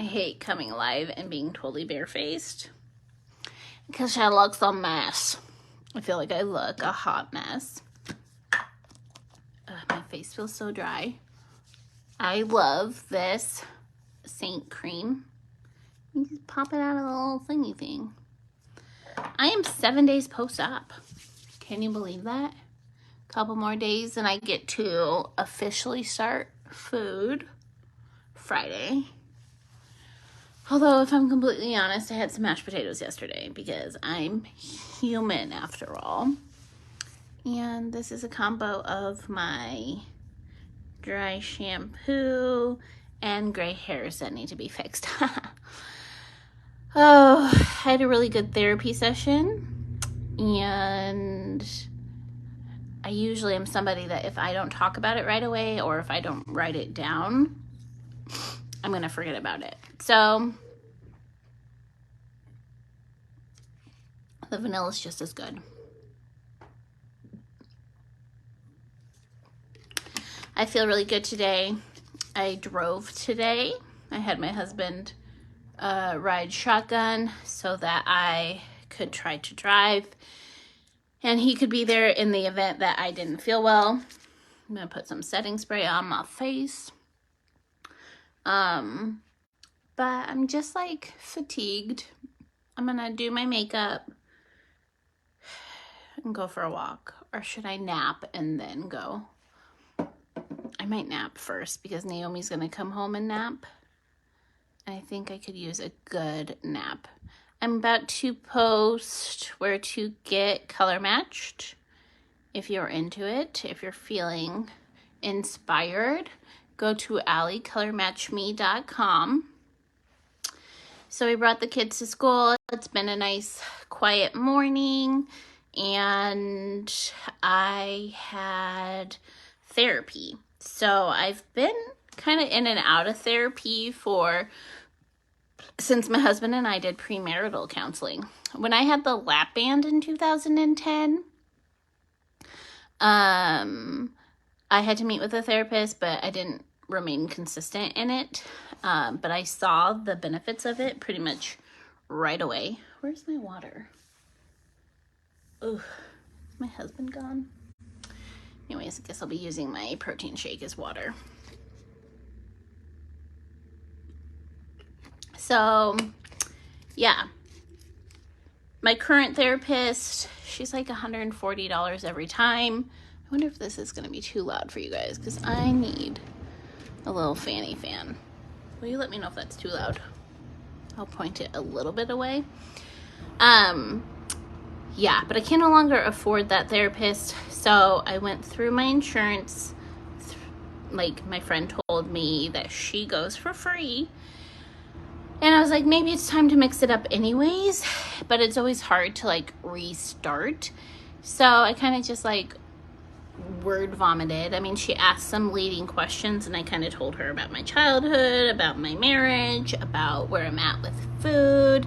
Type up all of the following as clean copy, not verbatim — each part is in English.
I hate coming live and being totally barefaced because I look a mess. I feel like I look a hot mess. My face feels so dry. I love this Seint cream. You just pop it out of the little thingy thing. I am 7 days post-op. Can you believe that? A couple more days and I get to officially start food Friday. Although, if I'm completely honest, I had some mashed potatoes yesterday because I'm human after all. And this is a combo of my dry shampoo and gray hairs that need to be fixed. Oh, I had a really good therapy session. And I usually am somebody that if I don't talk about it right away or if I don't write it down, I'm going to forget about it. So the vanilla is just as good. I feel really good today. I drove today. I had my husband ride shotgun so that I could try to drive and he could be there in the event that I didn't feel well. I'm going to put some setting spray on my face. But I'm just like fatigued. I'm going to do my makeup and go for a walk. Or should I nap and then go? I might nap first because Naomi's going to come home and nap. And I think I could use a good nap. I'm about to post where to get color matched. If you're into it, if you're feeling inspired, go to alliecolormatchme.com. So we brought the kids to school. It's been a nice, quiet morning. And I had therapy. So I've been kind of in and out of therapy since my husband and I did premarital counseling. When I had the lap band in 2010, I had to meet with a therapist, but I didn't remain consistent in it. But I saw the benefits of it pretty much right away. Where's my water? Oh, is my husband gone? Anyways, I guess I'll be using my protein shake as water. So, yeah. My current therapist, she's like $140 every time. I wonder if this is going to be too loud for you guys because I need a little fanny fan. Will you let me know if that's too loud? I'll point it a little bit away. Yeah, but I can no longer afford that therapist, so I went through my insurance. Like, my friend told me that she goes for free. And I was like, maybe it's time to mix it up anyways, but it's always hard to, like, restart. So I kind of just, like, word vomited. I mean, she asked some leading questions, and I kind of told her about my childhood, about my marriage, about where I'm at with food.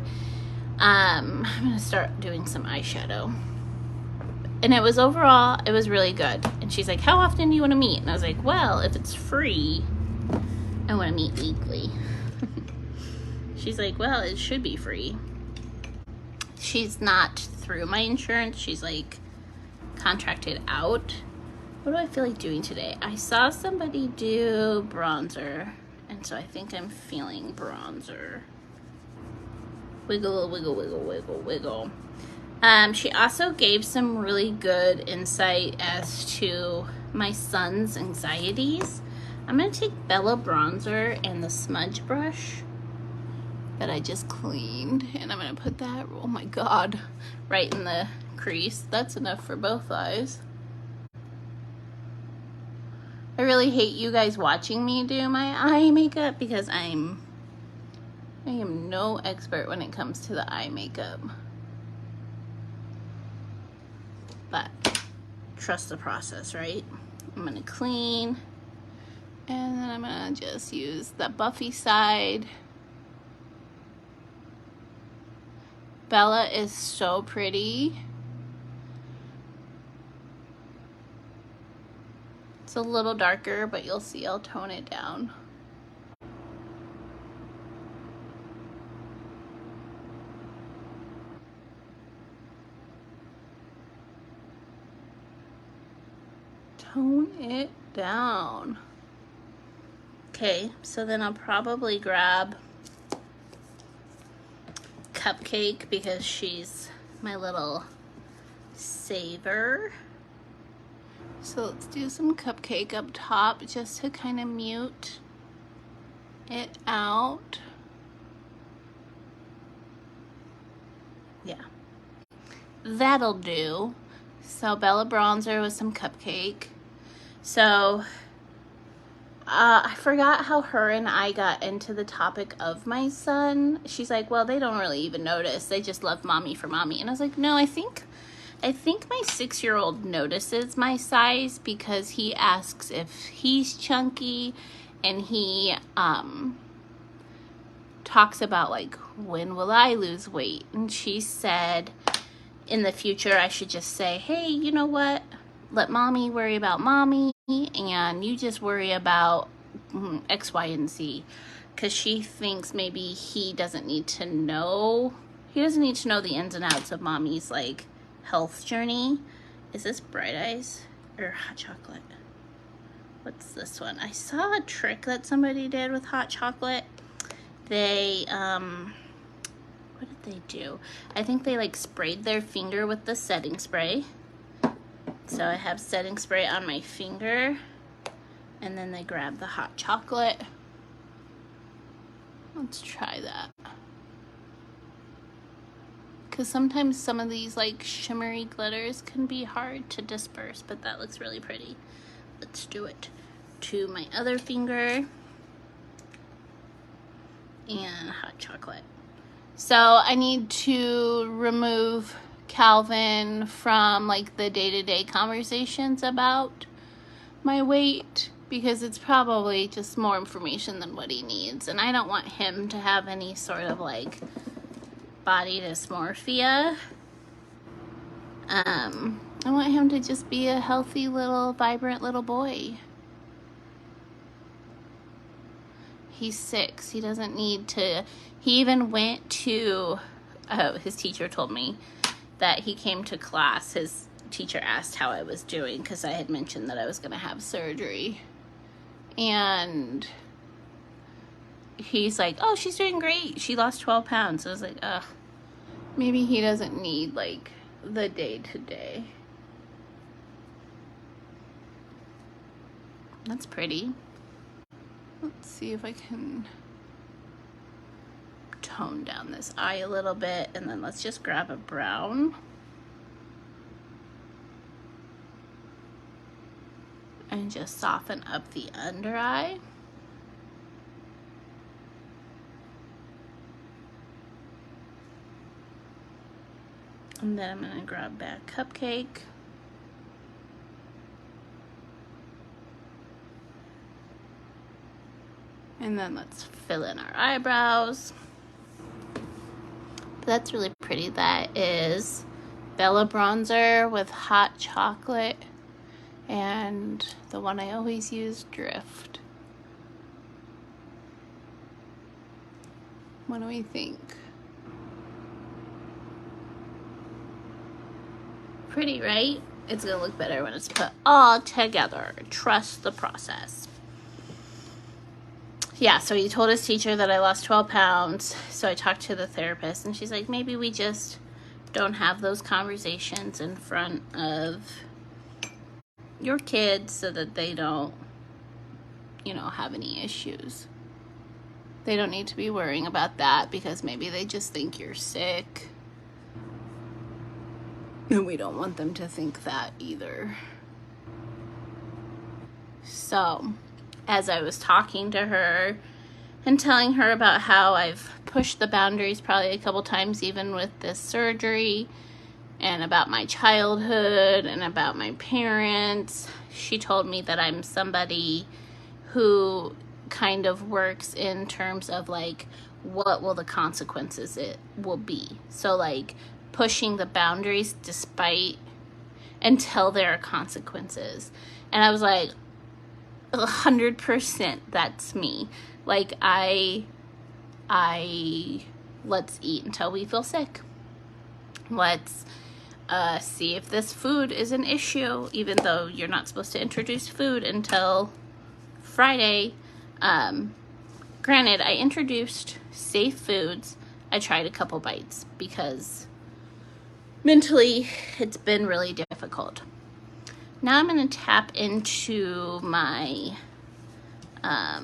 I'm going to start doing some eyeshadow. And it was really good. And she's like, how often do you want to meet? And I was like, well, if it's free, I want to meet weekly. She's like, well, it should be free. She's not through my insurance. She's like contracted out. What do I feel like doing today? I saw somebody do bronzer. And so I think I'm feeling bronzer. Wiggle, wiggle, wiggle, wiggle, wiggle. She also gave some really good insight as to my son's anxieties. I'm going to take Bella bronzer and the smudge brush that I just cleaned. And I'm going to put that, oh my God, right in the crease. That's enough for both eyes. I really hate you guys watching me do my eye makeup because I am no expert when it comes to the eye makeup. But trust the process, right? I'm gonna clean and then I'm gonna just use the Buffy side. Bella is so pretty. It's a little darker, but you'll see I'll tone it down. Tone it down. Okay, so then I'll probably grab Cupcake because she's my little saver. So let's do some Cupcake up top just to kind of mute it out. Yeah, that'll do. So Bella bronzer with some Cupcake. So I forgot how her and I got into the topic of my son. She's like, well, they don't really even notice. They just love mommy for mommy. And I was like, no, I think my 6-year-old notices my size because he asks if he's chunky, and he talks about like, when will I lose weight? And she said in the future I should just say, hey, you know what? Let mommy worry about mommy, and you just worry about X, Y, and Z. Because she thinks maybe he doesn't need to know the ins and outs of mommy's like health journey. Is this Bright Eyes or hot chocolate? What's this one? I saw a trick that somebody did with hot chocolate. They what did they do? I think they like sprayed their finger with the setting spray. So I have setting spray on my finger, and then they grab the hot chocolate. Let's try that. Because sometimes some of these like shimmery glitters can be hard to disperse, but that looks really pretty. Let's do it to my other finger. And hot chocolate. So I need to remove Calvin from like the day-to-day conversations about my weight, because it's probably just more information than what he needs, and I don't want him to have any sort of like body dysmorphia. I want him to just be a healthy little vibrant little boy. He's 6. He doesn't need to. He even went to his teacher told me that he came to class. His teacher asked how I was doing because I had mentioned that I was going to have surgery. And he's like, oh, she's doing great. She lost 12 pounds. So I was like, ugh, maybe he doesn't need like the day-to-day. That's pretty. Let's see if I can tone down this eye a little bit, and then let's just grab a brown and just soften up the under eye. And then I'm going to grab back Cupcake. And then let's fill in our eyebrows. That's really pretty. That is Bella bronzer with hot chocolate and the one I always use, Drift. What do we think? Pretty, right? It's gonna look better when it's put all together. Trust the process. Yeah, so he told his teacher that I lost 12 pounds. So I talked to the therapist, and she's like, maybe we just don't have those conversations in front of your kids so that they don't, have any issues. They don't need to be worrying about that because maybe they just think you're sick. And we don't want them to think that either. So, as I was talking to her and telling her about how I've pushed the boundaries probably a couple times even with this surgery, and about my childhood and about my parents, she told me that I'm somebody who kind of works in terms of like, what will the consequences it will be. So like pushing the boundaries until there are consequences. And I was like, 100% that's me. Like I let's eat until we feel sick. Let's see if this food is an issue, even though you're not supposed to introduce food until Friday. Granted, I introduced safe foods. I tried a couple bites because mentally it's been really difficult. Now I'm going to tap into my, I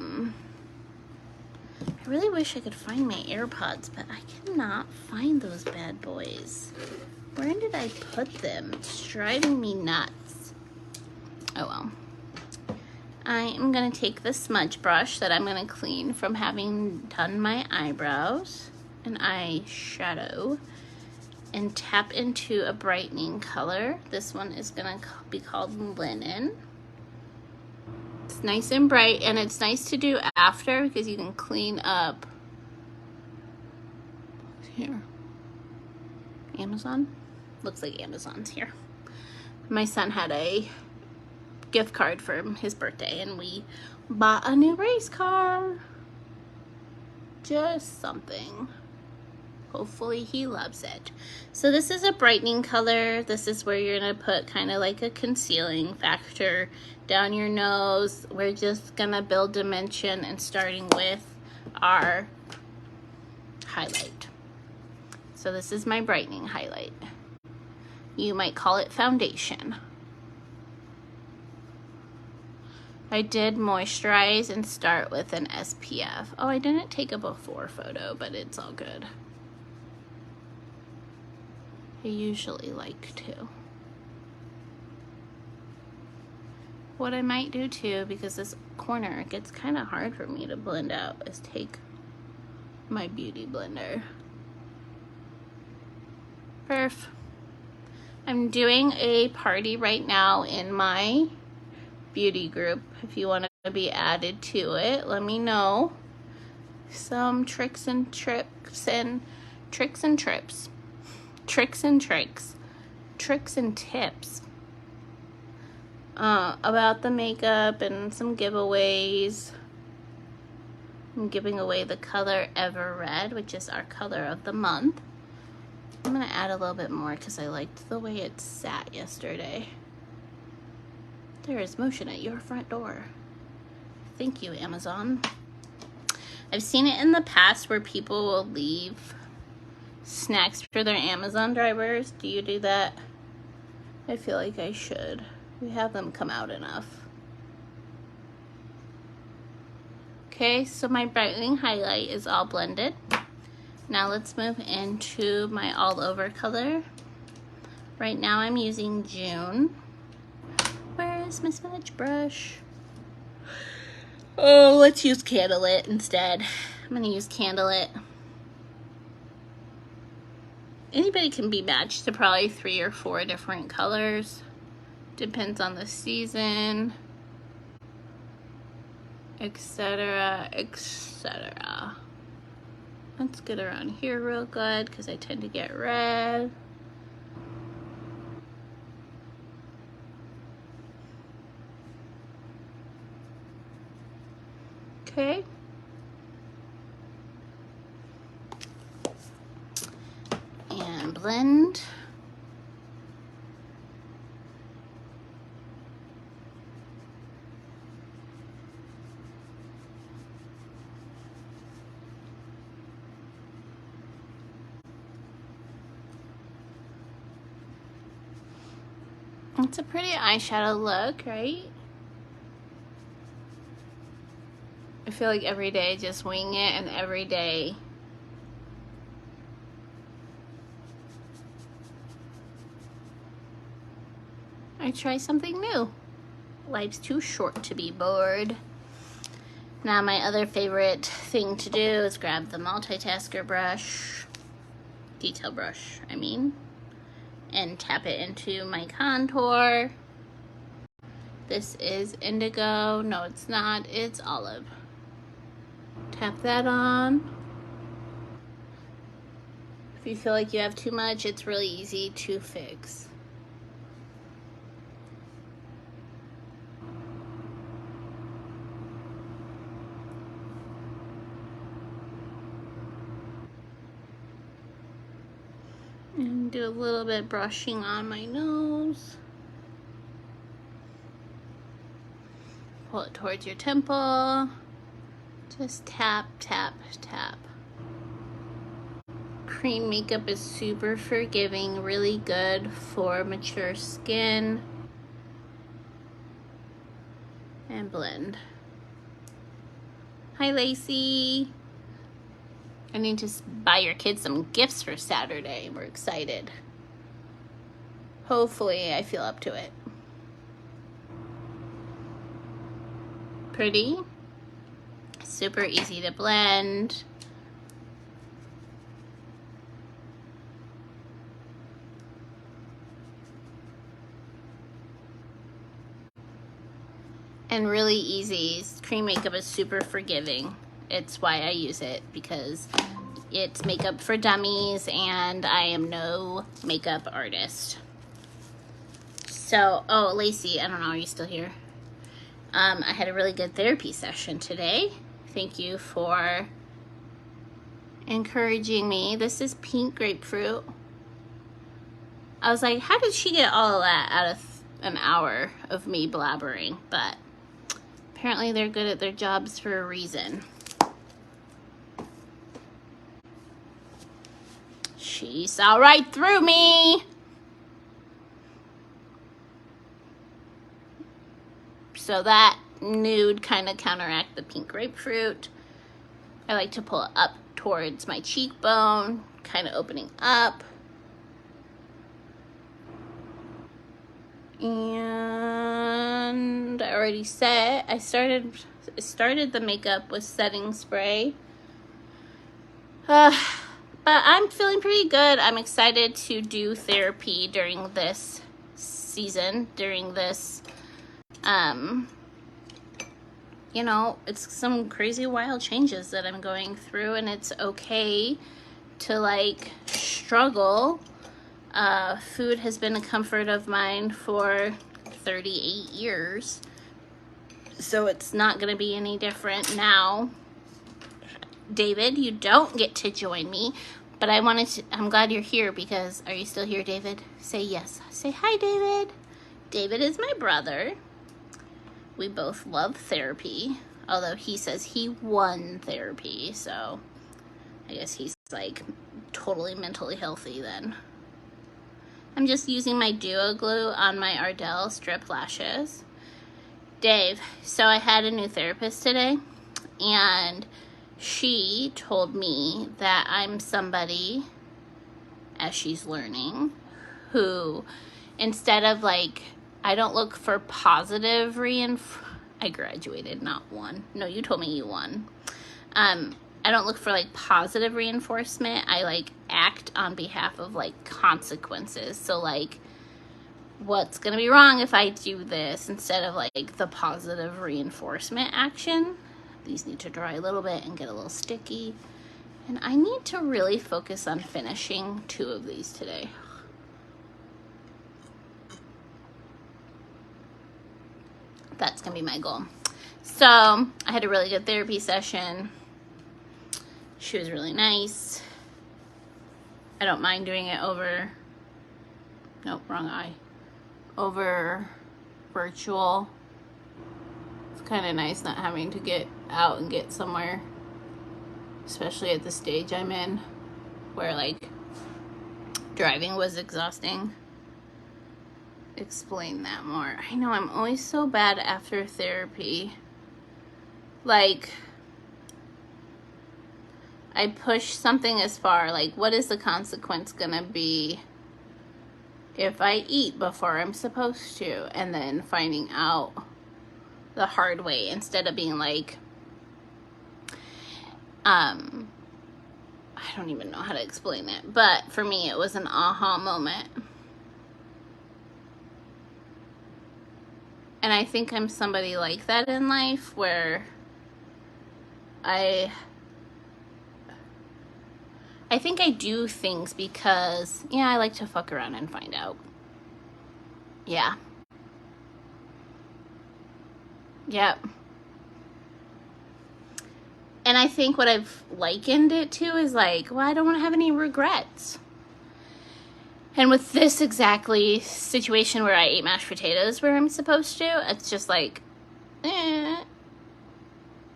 really wish I could find my AirPods, but I cannot find those bad boys. Where did I put them? It's driving me nuts. Oh well. I am going to take the smudge brush that I'm going to clean from having done my eyebrows and eyeshadow and tap into a brightening color. This one is going to be called Linen. It's nice and bright, and it's nice to do after because you can clean up. Here. Amazon? Looks like Amazon's here. My son had a gift card for his birthday and we bought a new race car. Just something. Hopefully he loves it. So this is a brightening color. This is where you're gonna put kind of like a concealing factor down your nose. We're just gonna build dimension and starting with our highlight. So this is my brightening highlight. You might call it foundation. I did moisturize and start with an SPF. Oh, I didn't take a before photo, but it's all good. I usually like to. What I might do too, because this corner gets kind of hard for me to blend out, is take my beauty blender. Perf. I'm doing a party right now in my beauty group. If you want to be added to it, let me know. Some tricks and tips about the makeup and some giveaways. I'm giving away the color Ever Red, which is our color of the month. I'm gonna add a little bit more because I liked the way it sat yesterday. There is motion at your front door. Thank you, Amazon. I've seen it in the past where people will leave snacks for their Amazon drivers. Do you do that? I feel like I should. We have them come out enough. Okay, so my brightening highlight is all blended. Now let's move into my all over color. Right now I'm using June. Where is my smudge brush? Oh, let's use Candlelit instead. I'm gonna use Candlelit. Anybody can be matched to probably 3 or 4 different colors. Depends on the season, etc., etc. Let's get around here real good because I tend to get red. Okay. And blend. It's a pretty eyeshadow look, right? I feel like every day just wing it, and every day I try something new. Life's too short to be bored. Now my other favorite thing to do is grab the multitasker brush, detail brush, I mean, and tap it into my contour. This is indigo. No, it's not. It's olive. Tap that on. If you feel like you have too much, it's really easy to fix. And do a little bit brushing on my nose. Pull it towards your temple. Just tap, tap, tap. Cream makeup is super forgiving, really good for mature skin. And blend. Hi, Lacey. I need to buy your kids some gifts for Saturday. We're excited. Hopefully I feel up to it. Pretty. Super easy to blend. And really easy. Cream makeup is super forgiving. It's why I use it, because it's makeup for dummies and I am no makeup artist. So, oh, Lacey, I don't know, are you still here? I had a really good therapy session today. Thank you for encouraging me. This is pink grapefruit. I was like, how did she get all of that out of an hour of me blabbering? But apparently they're good at their jobs for a reason. She saw right through me. So that nude kind of counteract the pink grapefruit. I like to pull it up towards my cheekbone, kind of opening up. And I already said I started the makeup with setting spray. But I'm feeling pretty good. I'm excited to do therapy during this season, during this, you know, it's some crazy wild changes that I'm going through, and it's okay to like struggle. Food has been a comfort of mine for 38 years, so it's not gonna be any different now. David, you don't get to join me, but I'm glad you're here, because, are you still here, David? Say yes. Say hi, David. David is my brother. We both love therapy, although he says he won therapy, so I guess he's like totally mentally healthy then. I'm just using my Duo Glue on my Ardell strip lashes. Dave, so I had a new therapist today, and she told me that I'm somebody, as she's learning, who instead of like, I don't look for positive I graduated, not won. No, you told me you won. I don't look for like positive reinforcement. I like act on behalf of like consequences. So like, what's gonna be wrong if I do this, instead of like the positive reinforcement action. These need to dry a little bit and get a little sticky. And I need to really focus on finishing 2 of these today. That's gonna be my goal. So I had a really good therapy session. She was really nice. I don't mind doing it over, nope, wrong eye, over virtual. It's kind of nice not having to get out and get somewhere, especially at the stage I'm in, where like driving was exhausting. Explain that more. I know, I'm always so bad after therapy. Like, I push something as far, like, what is the consequence gonna be if I eat before I'm supposed to? And then finding out the hard way, instead of being like, I don't even know how to explain it, but for me it was an aha moment. And I think I'm somebody like that in life, where I think I do things because, yeah, I like to fuck around and find out. Yeah. Yep. And I think what I've likened it to is like, well, I don't want to have any regrets. And with this exactly situation where I ate mashed potatoes where I'm supposed to, it's just like,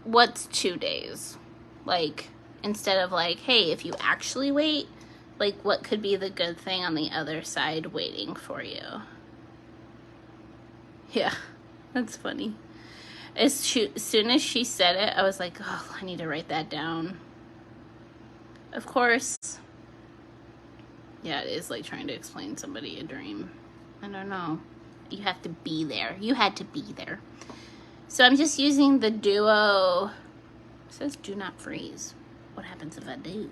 what's 2 days? Like, instead of like, hey, if you actually wait, like, what could be the good thing on the other side waiting for you? Yeah, that's funny. As soon as she said it, I was like, oh, I need to write that down. Of course, yeah, it is like trying to explain somebody a dream. I don't know. You have to be there. You had to be there. So I'm just using the Duo. It says do not freeze. What happens if I do?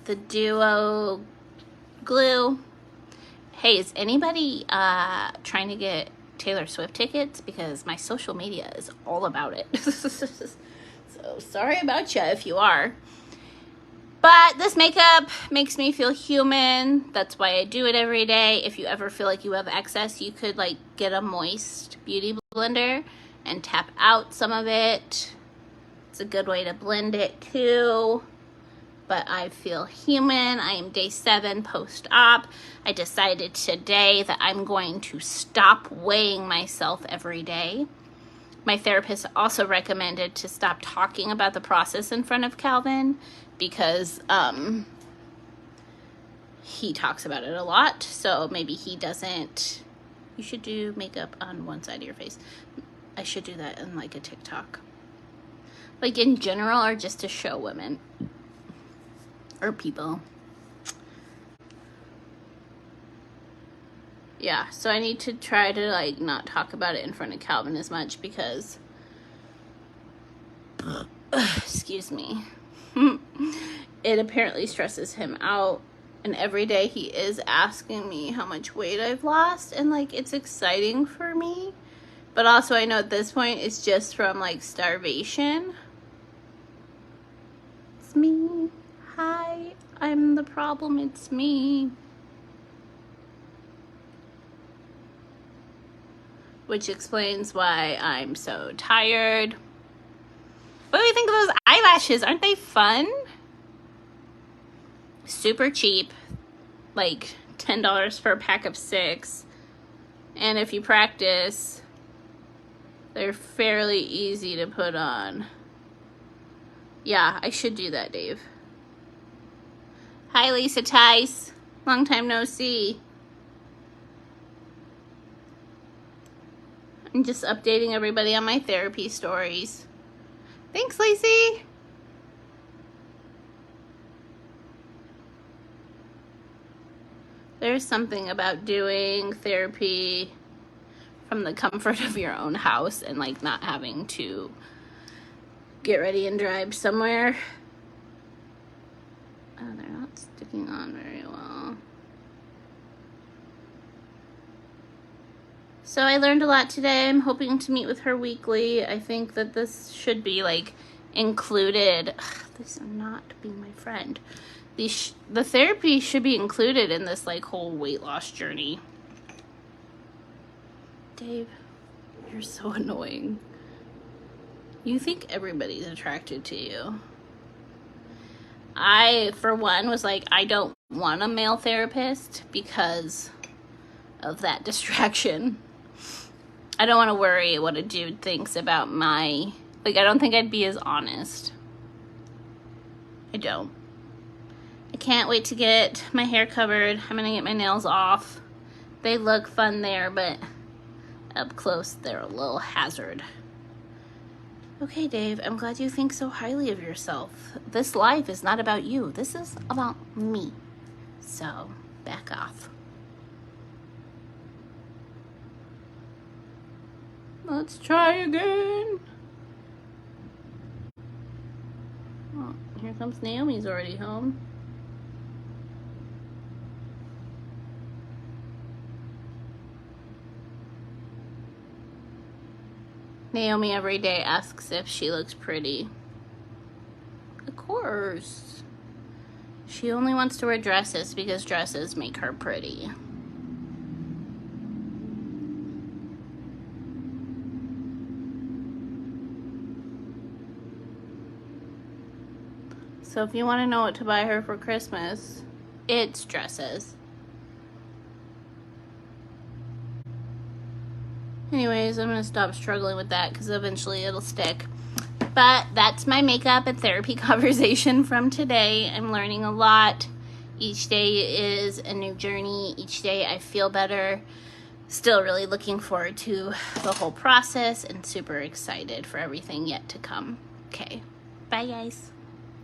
The Duo glue. Hey, is anybody trying to get Taylor Swift tickets? Because my social media is all about it. So sorry about you if you are. But this makeup makes me feel human. That's why I do it every day. If you ever feel like you have excess, you could like get a moist beauty blender and tap out some of it. It's a good way to blend it too. But I feel human. I am day 7 post-op. I decided today that I'm going to stop weighing myself every day. My therapist also recommended to stop talking about the process in front of Calvin because he talks about it a lot. So maybe he doesn't. You should do makeup on one side of your face. I should do that in like a TikTok. Like in general, or just to show women or people. Yeah, so I need to try to like not talk about it in front of Calvin as much because excuse me. It apparently stresses him out, and every day he is asking me how much weight I've lost, and like it's exciting for me, but also I know at this point it's just from like starvation. It's me. Hi, I'm the problem. It's me. Which explains why I'm so tired. What do you think of those eyelashes? Aren't they fun? Super cheap. Like $10 for a pack of 6. And if you practice, they're fairly easy to put on. Yeah, I should do that, Dave. Hi, Lisa Tice. Long time no see. I'm just updating everybody on my therapy stories. Thanks, Lacey. There's something about doing therapy from the comfort of your own house and like not having to get ready and drive somewhere. Oh, they're not sticking on very well. So I learned a lot today. I'm hoping to meet with her weekly. I think that this should be like included. This is not being my friend. The therapy should be included in this like whole weight loss journey. Dave, you're so annoying. You think everybody's attracted to you. I, for one, was like, I don't want a male therapist because of that distraction. I don't want to worry what a dude thinks about my, like, I don't think I'd be as honest. I don't. I can't wait to get my hair covered. I'm gonna get my nails off. They look fun there, but up close, they're a little hazard. Okay, Dave, I'm glad you think so highly of yourself. This life is not about you. This is about me. So, back off. Let's try again. Oh, here comes Naomi's already home. Naomi every day asks if she looks pretty. Of course. She only wants to wear dresses because dresses make her pretty. So if you want to know what to buy her for Christmas, it's dresses. Anyways, I'm gonna stop struggling with that because eventually it'll stick. But that's my makeup and therapy conversation from today. I'm learning a lot. Each day is a new journey. Each day I feel better. Still really looking forward to the whole process and super excited for everything yet to come. Okay, bye guys.